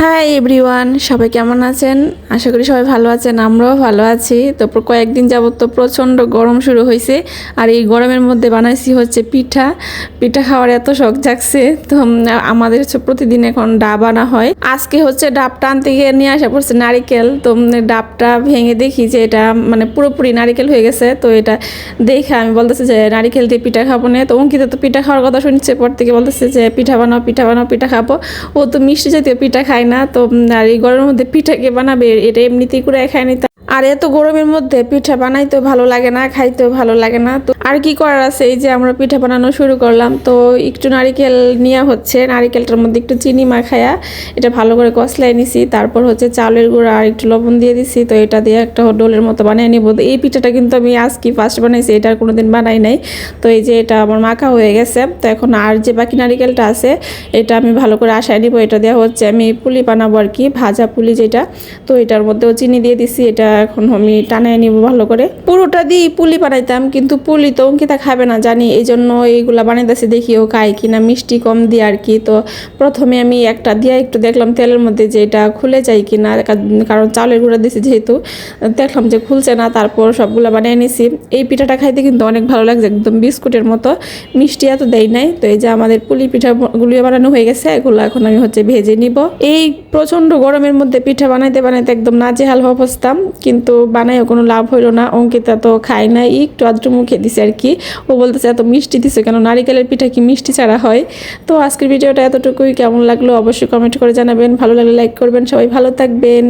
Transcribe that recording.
Hi everyone, সবাই কেমন আছেন? আশা করি সবাই ভালো আছেন, আমরাও ভালো আছি। তো কয়েকদিন যাবত তো প্রচণ্ড গরম শুরু হয়েছে, আর এই গরমের মধ্যে বানাইছি হচ্ছে পিঠা। পিঠা খাওয়ার এত শখ জাগছে। তো আমাদের হচ্ছে প্রতিদিন এখন ডাব আনা হয়। আজকে হচ্ছে ডাবটা আনতে গিয়ে নিয়ে আসা পড়ছে নারিকেল। তো ডাবটা ভেঙে দেখি যে এটা মানে পুরোপুরি নারিকেল হয়ে গেছে। তো এটা দেখে আমি বলতেছি যে নারিকেল দিয়ে পিঠা খাবো না। তো অঙ্কিতা তো পিঠা খাওয়ার কথা শুনছে, পর থেকে বলতেছে যে পিঠা বানাও পিঠা বানাও, পিঠা খাবো। ও তো মিষ্টি জাতীয় পিঠা খায় না। তো আর এই গরমের মধ্যে পিঠা কে বানাবে, এটা এমনিতেই করে খায় নিতে। আর এত গরমের মধ্যে পিঠা বানাইতেও ভালো লাগে না, খাইতেও ভালো লাগে না। তো আর কি করার আছে, এই যে আমরা পিঠা বানানো শুরু করলাম। তো একটু নারিকেল নেওয়া হচ্ছে, নারিকেলটার মধ্যে একটু চিনি মাখায়া এটা ভালো করে কষলাই নিছি। তারপর হচ্ছে চালের গুঁড়া আর একটু লবণ দিয়ে দিছি। তো এটা দিয়ে একটা ডোলের মতো বানিয়ে নিব। তো এই পিঠাটা কিন্তু আমি আজকে ফার্স্ট বানাইছি, এটা আর কোনোদিন বানাই নাই। তো এই যে এটা আমার মাখা হয়ে গেছে। তো এখন আর যে বাকি নারিকেলটা আছে এটা আমি ভালো করে আশায় নিব। এটা দেওয়া হচ্ছে আমি পুলি বানাবো আর কি, ভাজা পুলি যেটা। তো এটার মধ্যেও চিনি দিয়ে দিছি। এটা এখন আমি টানায় নিব ভালো করে। পুরোটা দিয়ে পুলি বানাইতাম, কিন্তু পুলি তো অঙ্কিতা খাবে না জানি, এই জন্য এইগুলা বানাইতেছি, দেখিও খাই কিনা, মিষ্টি কম দিয়ে আর কি। তো প্রথমে আমি একটা দিয়ে একটু দেখলাম তেলের মধ্যে যে এটা খুলে যায় কিনা, কারণ চালের গুঁড়া দিছি যেহেতু, দেখলাম যে খুলছে না। তারপর সবগুলো বানিয়ে নিছি। এই পিঠাটা খাইতে কিন্তু অনেক ভালো লাগছে, একদম বিস্কুটের মতো, মিষ্টি এত দেয় নাই। তো এই যে আমাদের পুলি পিঠাগুলো বানানো হয়ে গেছে, এগুলো এখন আমি হচ্ছে ভেজে নিব। এই প্রচন্ড গরমের মধ্যে পিঠা বানাইতে বানাইতে একদম নাজেহাল অবস্থা, কিন্তু বানাইও কোনো লাভ হইলো না। অঙ্কিতা তো খায় না, একটু আধটু মুখে দিছে আর কি। ও বলতেছে এত মিষ্টি দিছে কেন, নারিকেলের পিঠা কি মিষ্টি ছাড়া হয়? তো আজকের ভিডিওটা এতটুকুই। কেমন লাগলো অবশ্যই কমেন্ট করে জানাবেন, ভালো লাগলে লাইক করবেন। সবাই ভালো থাকবেন।